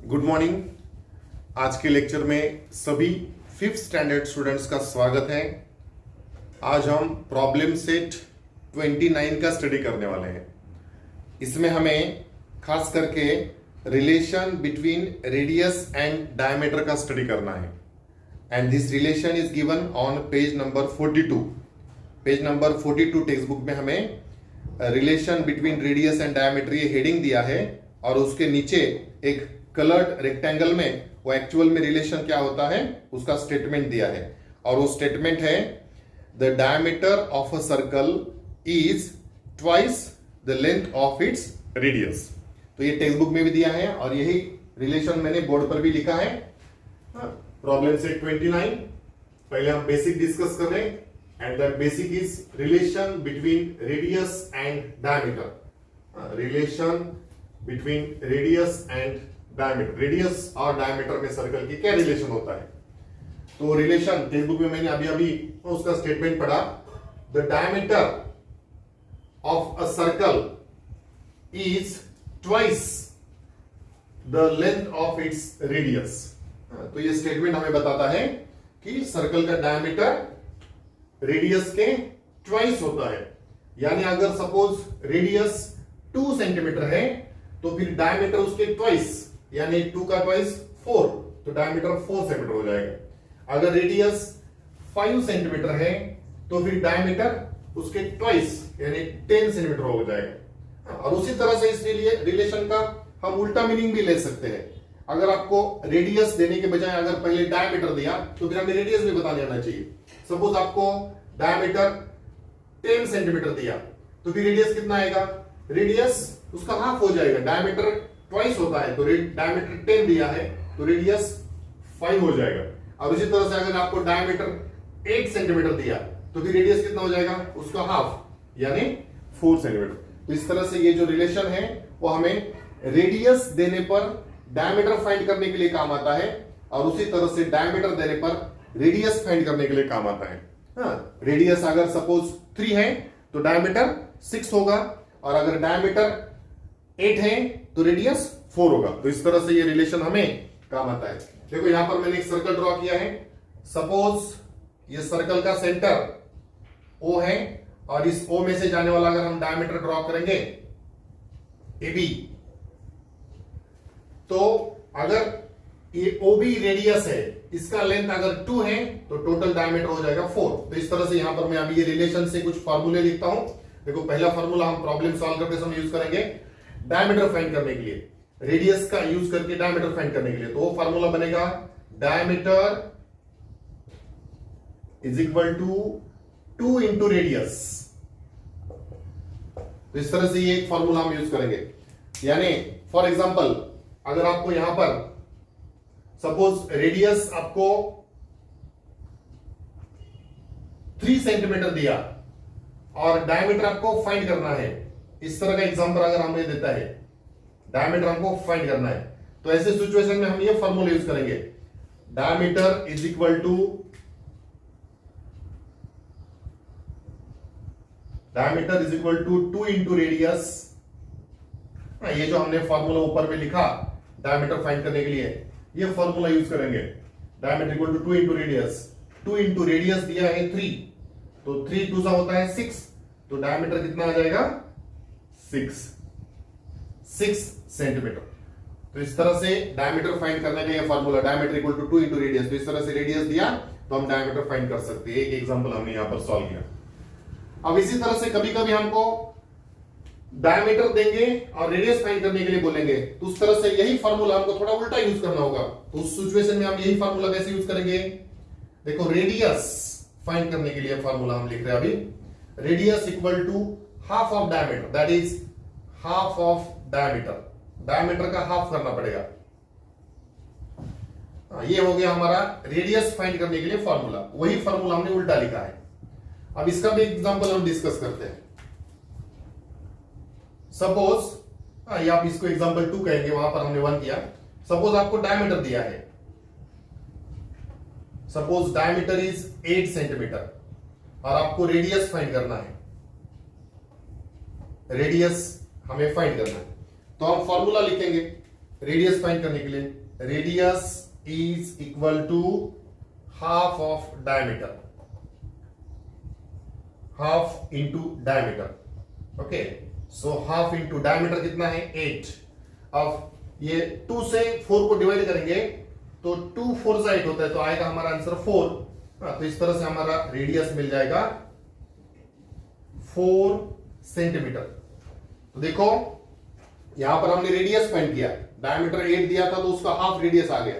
Good morning. आज के lecture में सभी फिफ्थ स्टैंडर्ड स्टूडेंट्स का स्वागत है। आज हम प्रॉब्लम सेट 29 का स्टडी करने वाले हैं। इसमें हमें खास करके relation between radius and diameter का स्टडी करना है and this relation is given on page number 42। Page number 42 text book में हमें relation between radius and diameter ये हेडिंग दिया है और उसके नीचे एक कलर्ड रेक्टेंगल में वो एक्चुअल में रिलेशन क्या होता है उसका स्टेटमेंट दिया है और वो स्टेटमेंट है the diameter of a circle is twice the length of its radius. तो ये टेक्स्ट बुक में भी दिया है और यही रिलेशन मैंने बोर्ड पर भी लिखा है। प्रॉब्लम सेट 29 पहले हम बेसिक डिस्कस कर रहे हैं and that basic is relation between radius and diameter. Relation between radius and diameter, radius और डायमीटर में सर्कल की क्या रिलेशन होता है। तो रिलेशन टेक्स्ट बुक में मैंने अभी उसका स्टेटमेंट पढ़ा। The diameter of a circle is twice the length of its radius. तो ये स्टेटमेंट हमें बताता है कि सर्कल का डायमीटर रेडियस के ट्वाइस होता है। यानी अगर सपोज रेडियस 2 सेंटीमीटर है तो फिर डायमीटर उसके ट्वाइस यानी 2 का ट्वाइस 4, तो डायमीटर 4 सेंटीमीटर हो जाएगा। अगर रेडियस 5 सेंटीमीटर है तो फिर डायमीटर उसके ट्वाइस यानी 10 सेंटीमीटर हो जाएगा। और उसी तरह से इसलिए रिलेशन का हम उल्टा मीनिंग भी ले सकते हैं। अगर आपको रेडियस देने के बजाय अगर पहले डायमीटर दिया तो फिर हमें रेडियस भी बताने आना चाहिए। सपोज आपको डायमीटर 10 सेंटीमीटर दिया तो फिर रेडियस कितना आएगा, रेडियस उसका हाफ हो जाएगा। डायमीटर ट्वाइस होता है तो डायमीटर 10 दिया है तो रेडियस 5 हो जाएगा। और उसी तरह से अगर आपको डायमीटर 8 सेंटीमीटर दिया तो फिर रेडियस कितना हो जाएगा, उसका हाफ यानी 4 सेंटीमीटर। तो इस तरह से ये जो रिलेशन है वो हमें रेडियस देने पर डायमीटर फाइंड करने के लिए काम आता है और उसी तरह से डायमीटर देने पर रेडियस फाइंड करने के लिए काम आता है। रेडियस अगर सपोज 3 है तो डायमीटर 6 होगा और अगर डायमीटर 8 है तो रेडियस 4 होगा। तो इस तरह से ये रिलेशन हमें काम आता है। देखो यहां पर मैंने एक सर्कल ड्रॉ किया है। सपोज ये सर्कल का सेंटर O है और इस O में से जाने वाला अगर हम डायमीटर ड्रॉ करेंगे AB, तो अगर ये OB रेडियस है, इसका लेंथ अगर 2 है तो टोटल डायमीटर हो जाएगा 4। तो इस तरह से यहां पर मैं अभी ये रिलेशन से कुछ फार्मूले लिखता हूं। देखो पहला फार्मूला हम प्रॉब्लम सॉल्व करते समय यूज करेंगे डायमीटर फाइंड करने के लिए, रेडियस का यूज करके डायमीटर फाइंड करने के लिए। तो वो फार्मूला बनेगा diameter is equal to 2 into radius. तो इस तरह से ये एक फार्मूला हम यूज करेंगे। यानी फॉर एग्जांपल अगर आपको यहां पर सपोज रेडियस आपको 3 सेंटीमीटर दिया और डायमीटर आपको फाइंड करना है, इस तरह का एग्जांपल अगर हमें देता है, डायमीटर हमको फाइंड करना है, तो ऐसे सिचुएशन में हम ये फार्मूला यूज करेंगे। Diameter is equal to diameter is equal to 2 into radius. ये जो हमने फार्मूला ऊपर में लिखा डायमीटर फाइंड करने के लिए, ये फार्मूला यूज करेंगे। Diameter equal to 2 into radius. 2 into radius दिया है 3, तो 3 2 होता है 6, तो डायमीटर कितना आ जाएगा 6 सेंटीमीटर। तो इस तरह से डायमीटर फाइंड करने का ये formula, diameter equal to 2 into radius. तो इस तरह से रेडियस दिया तो हम डायमीटर फाइंड कर सकते हैं। एक एग्जांपल हमने यहां पर सॉल्व किया। अब इसी तरह से कभी कभी हमको डायमीटर देंगे और रेडियस फाइंड करने के लिए बोलेंगे, तो उस तरह से यही फार्मूला हमको थोड़ा उल्टा यूज करना होगा। तो उस सिचुएशन में हम यही फार्मूला कैसे यूज करेंगे, देखो रेडियस फाइंड करने के लिए फार्मूला हम लिख रहे हैं अभी। Radius equal to half of diameter, that is half of diameter. Diameter का हाफ करना पड़ेगा। ये हो गया हमारा रेडियस फाइंड करने के लिए फार्मूला। वही फार्मूला हमने उल्टा लिखा है। अब इसका भी एग्जांपल हम डिस्कस करते हैं। सपोज ये आप इसको एग्जांपल 2 कहेंगे, वहां पर हमने 1 किया। सपोज आपको डायमीटर दिया है, सपोज डायमीटर इज 8 सेंटीमीटर और आपको रेडियस फाइंड करना है। रेडियस हमें फाइंड करना है तो हम फॉर्मूला लिखेंगे रेडियस फाइंड करने के लिए, radius is equal to half of diameter, half into diameter. Okay, so half into diameter कितना है 8। अब ये 2 से 4 को डिवाइड करेंगे तो 2 4 से 8 होता है, तो आएगा हमारा आंसर 4। तो इस तरह से हमारा रेडियस मिल जाएगा 4 सेंटीमीटर। तो देखो यहां पर हमने रेडियस फाइंड किया, डायमीटर 8 दिया था तो उसका हाफ रेडियस आ गया,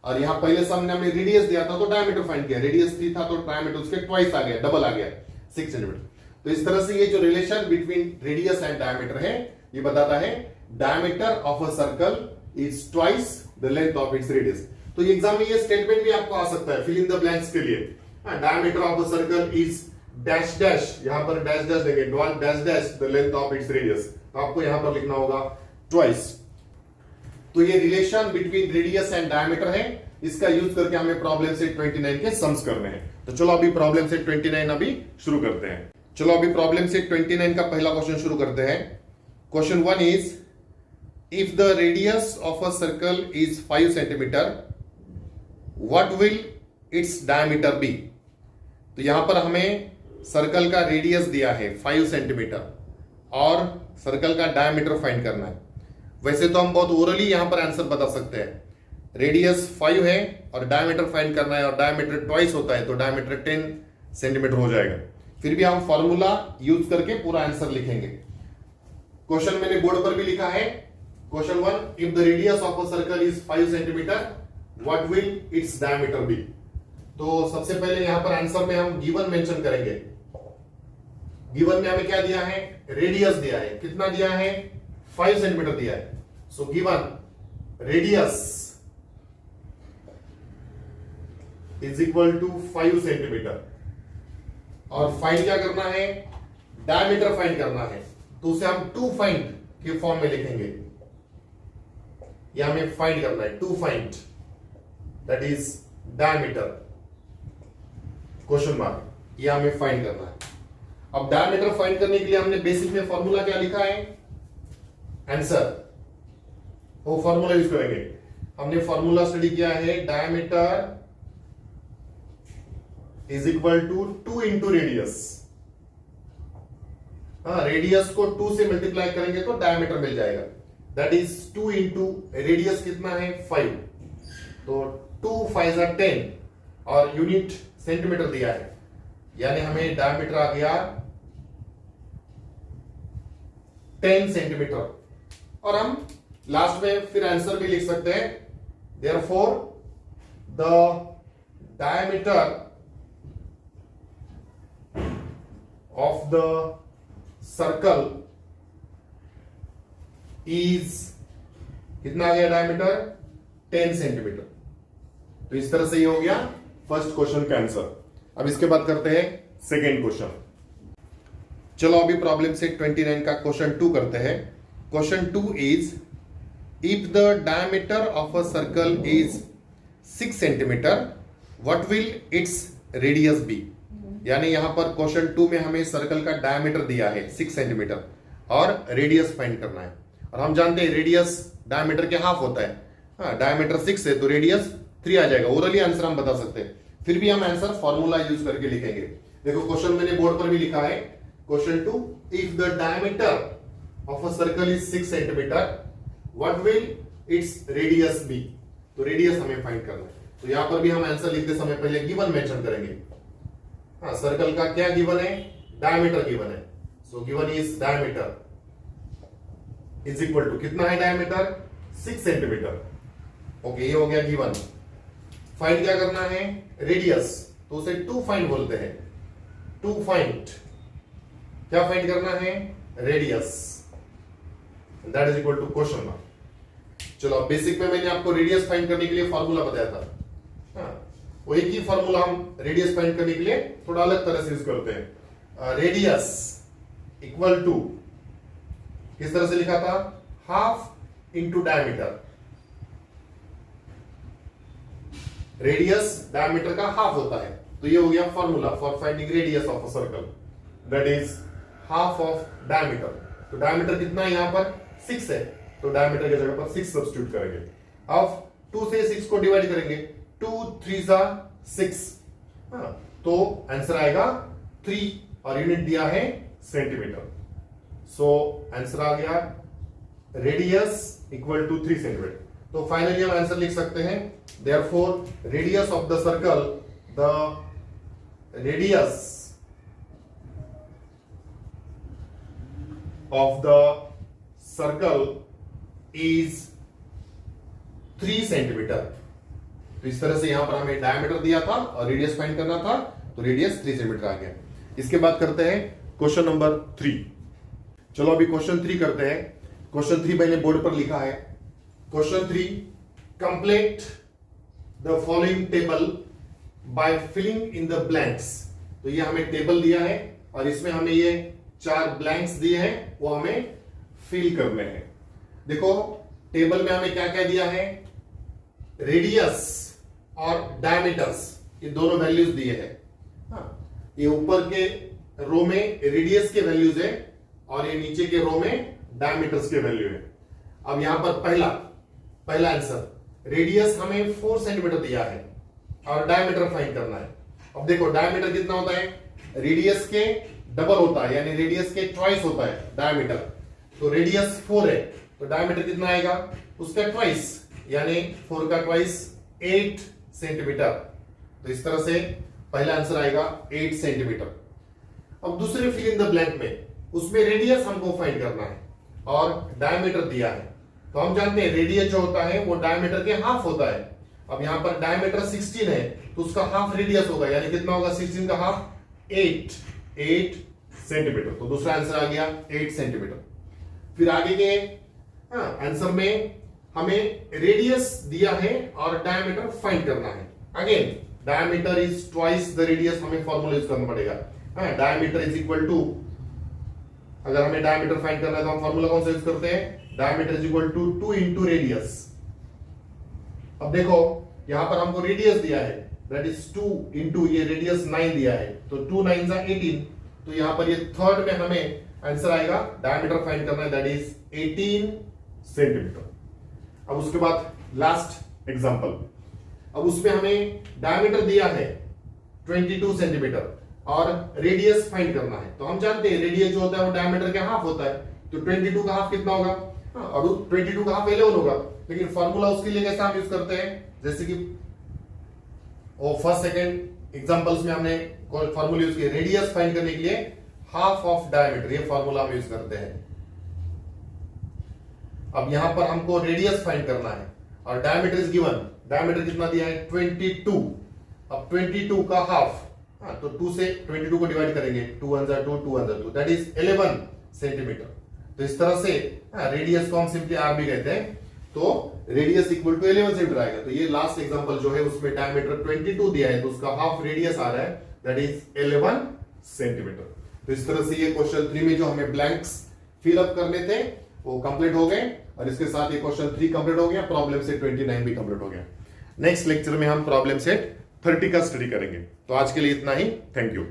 और यहां पहले सामने हमने रेडियस दिया था तो डायमीटर फाइंड किया, रेडियस 3 था तो डायमीटर उसके ट्वाइस आ गया, डबल आ गया 6 सेंटीमीटर। तो इस तरह से ये जो relation between radius and diameter है ये बताता है diameter of a circle is twice the length of its radius. तो एग्जाम में ये स्टेटमेंट भी आपको आ सकता है फिल इन द ब्लैंक्स के लिए। Diameter of a circle is dash dash, यहां पर डैश डैश देंगे, dash dash the length of its radius, तो आपको यहां पर लिखना होगा ट्वाइस। तो ये relation between radius and diameter है, इसका यूज करके हमें प्रॉब्लम से 29 के सम्स करने हैं। तो चलो अभी प्रॉब्लम से 29 अभी शुरू करते हैं। चलो अभी प्रॉब्लम से 29 का पहला क्वेश्चन शुरू करते हैं। Question 1 is if the radius of a circle is 5 centimetre what will its diameter be. तो यहां पर हमें सर्कल का रेडियस दिया है 5 सेंटीमीटर और सर्कल का डायमीटर फाइंड करना है। वैसे तो हम बहुत ओरली यहां पर आंसर बता सकते हैं, रेडियस 5 है और डायमीटर फाइंड करना है और डायमीटर ट्वाइस होता है तो डायमीटर 10 सेंटीमीटर हो जाएगा। फिर भी हम फॉर्मूला यूज करके पूरा आंसर लिखेंगे। क्वेश्चन मैंने बोर्ड पर भी लिखा है, question 1 if the radius of a circle is 5 centimetre what will its diameter be. तो सबसे पहले यहां पर आंसर में हम गिवन मेंशन करेंगे। गिवन में हमें क्या दिया है, रेडियस दिया है, कितना दिया है 5 सेंटीमीटर दिया है। So given radius is equal to 5 centimetre और फाइंड क्या करना है, डायमीटर फाइंड करना है, तो उसे हम टू फाइंड के फॉर्म में लिखेंगे। या हमें फाइंड करना है to find that is diameter question mark, यह हमें फाइंड करना है। अब डायमीटर फाइंड करने के लिए हमने बेसिक में फॉर्मूला क्या लिखा है, आंसर, वो फॉर्मूला यूज करेंगे। हमने फॉर्मूला स्टडी किया है diameter is equal to 2 into radius. Radius को 2 से मल्टीप्लाई करेंगे तो डायमीटर मिल जाएगा, दैट इज 2 इंटू रेडियस कितना है 5, तो 2 5 are 10 और यूनिट सेंटीमीटर दिया है, यानी हमें डायमीटर आ गया 10 सेंटीमीटर। और हम लास्ट में फिर आंसर भी लिख सकते हैं, therefore the diameter of the circle is कितना आ गया डायमीटर 10 सेंटीमीटर। तो इस तरह से ये हो गया फर्स्ट क्वेश्चन का आंसर। अब इसके बाद करते हैं सेकेंड क्वेश्चन। चलो अभी प्रॉब्लम से 29 का क्वेश्चन 2 करते हैं। Question 2 is if the diameter of a circle is 6 centimetre what will its radius be. यानी यहां पर क्वेश्चन 2 में हमें सर्कल का डायमीटर दिया है 6 सेंटीमीटर और रेडियस फाइंड करना है, और हम जानते हैं रेडियस डायमीटर के हाफ होता है। डायमीटर 6 है तो रेडियस 3 आ जाएगा, ओरली आंसर हम बता सकते हैं। फिर भी हम आंसर फॉर्मूला यूज करके लिखेंगे। देखो क्वेश्चन मैंने बोर्ड पर भी लिखा है, question 2 if the diameter of a circle is 6 centimetre what will its radius be. तो रेडियस हमें फाइंड करना है, तो यहां पर भी हम आंसर लिखते समय पहले गिवन मेंशन करेंगे। सर्कल का क्या गिवन है, डायमीटर गिवन है, so given is diameter is equal to कितना है डायमीटर 6 सेंटीमीटर। ओके, ये हो गया गिवन। फाइंड क्या करना है, रेडियस, तो उसे टू फाइंड बोलते हैं। टू फाइंड क्या फाइंड करना है, radius, that is equal to question mark. चलो बेसिक में मैंने आपको रेडियस फाइंड करने के लिए फॉर्मूला बताया था। वो एक ही फॉर्मूला हम रेडियस फाइंड करने के लिए थोड़ा अलग तरह से यूज करते हैं। रेडियस इक्वल टू किस तरह से लिखा था, half into diameter. Radius diameter का हाफ होता है, तो ये हो गया formula for finding radius of a circle, that is half of diameter. तो डायमीटर कितना है यहां पर 6 है, तो डायमीटर की जगह पर 6 सब्स्टिट्यूट करेंगे। अब 2 से 6 को डिवाइड करेंगे, 2 3 जा 6, तो आंसर आएगा 3 और यूनिट दिया है सेंटीमीटर। सो आंसर आ गया रेडियस इक्वल टू 3 सेंटीमीटर। तो फाइनली हम आंसर लिख सकते हैं, therefore radius of the circle, the radius of the circle is 3 centimetre. तो इस तरह से यहां पर हमें डायमीटर दिया था और रेडियस फाइंड करना था, तो रेडियस 3 सेंटीमीटर आ गया। इसके बाद करते हैं क्वेश्चन नंबर 3। चलो अभी क्वेश्चन 3 करते हैं। क्वेश्चन 3 मैंने बोर्ड पर लिखा है। Question 3, complete the following table by filling in the blanks. तो ये हमें टेबल दिया है और इसमें हमें ये 4 ब्लैंक्स दिए हैं, वो हमें फिल करने हैं। देखो टेबल में हमें क्या क्या दिया है, रेडियस और डायमीटर्स, ये दोनों वैल्यूज दिए हैं। ये ऊपर के रो में रेडियस के वैल्यूज है और ये नीचे के रो में डायमीटर्स के वैल्यू है। अब यहां पर पहला आंसर, रेडियस हमें 4 सेंटीमीटर दिया है और डायमीटर फाइंड करना है। अब देखो डायमीटर कितना होता है, रेडियस के डबल होता है, यानी रेडियस के ट्वाइस होता है डायमीटर। तो रेडियस 4 है तो डायमीटर कितना आएगा, उसका ट्वाइस, यानी 4 का ट्वाइस 8 सेंटीमीटर। तो इस तरह से पहला आंसर आएगा 8 सेंटीमीटर। अब दूसरे फिल इन द ब्लैंक में, उसमें रेडियस हमको फाइंड करना है और डायमीटर दिया है। तो हम जानते हैं रेडियस जो होता है वो डायमीटर के हाफ होता है। अब यहां पर डायमीटर 16 है तो उसका हाफ रेडियस होगा, यानी कितना होगा 16 का हाफ, 8 सेंटीमीटर। तो दूसरा आंसर आ गया 8 सेंटीमीटर। फिर आगे के आंसर में हमें रेडियस दिया है और डायमीटर फाइंड करना है। Again diameter is twice the radius, हमें फॉर्मूला यूज करना पड़ेगा। डायमीटर इज इक्वल टू, अगर हमें डायमीटर फाइंड करना है तो हम फॉर्मूला कौन सा यूज करते हैं, diameter is equal to 2 into radius. अब देखो यहां पर हमको रेडियस दिया है, दैट इज 2 इंटू ये रेडियस 9 दिया है, तो 2 9 जा 18। तो यहां पर ये थर्ड में हमें आंसर आएगा, डायमीटर फाइंड करना है, दैट इज 18 सेंटीमीटर। अब उसके बाद लास्ट एग्जांपल, अब उसमें हमें डायमीटर दिया है 22 सेंटीमीटर और रेडियस फाइंड करना है। तो हम जानते हैं रेडियस जो होता है वो डायमीटर के हाफ होता है, तो 22 का हाफ कितना होगा, अब 22 का हाफ 11 होगा। लेकिन फॉर्मूला उसके लिए कैसा हम यूज करते हैं, जैसे कि फर्स्ट सेकंड एग्जांपल्स में हमने फॉर्मूला यूज किया, रेडियस फाइंड करने के लिए हाफ ऑफ डायमीटर, ये फॉर्मूला हम यूज करते हैं। अब यहां पर हमको रेडियस फाइंड करना है और डायमीटर इज गिवन, डायमीटर कितना दिया है 22। अब 22 का हाफ, तो 2 से 22 को डिवाइड करेंगे, 2 1 जा 2, 2 1 जा 2, दैट इज 11 सेंटीमीटर। तो इस तरह से रेडियस को हम सिंपली आर भी कहते हैं, तो रेडियस इक्वल टू 11 सेंटीमीटर आएगा। तो ये लास्ट एग्जांपल जो है उसमें डायमीटर 22 दिया है, तो उसका हाफ रेडियस आ रहा है, दैट इज 11 सेंटीमीटर। तो इस तरह से ये क्वेश्चन 3 में जो हमें ब्लैंक्स फिल अप करने थे वो कंप्लीट हो गए और इसके साथ ये क्वेश्चन 3 कंप्लीट हो गया, प्रॉब्लम सेट 29 भी कंप्लीट हो गया। नेक्स्ट लेक्चर में हम प्रॉब्लम सेट 30 का स्टडी करेंगे। तो आज के लिए इतना ही, थैंक यू।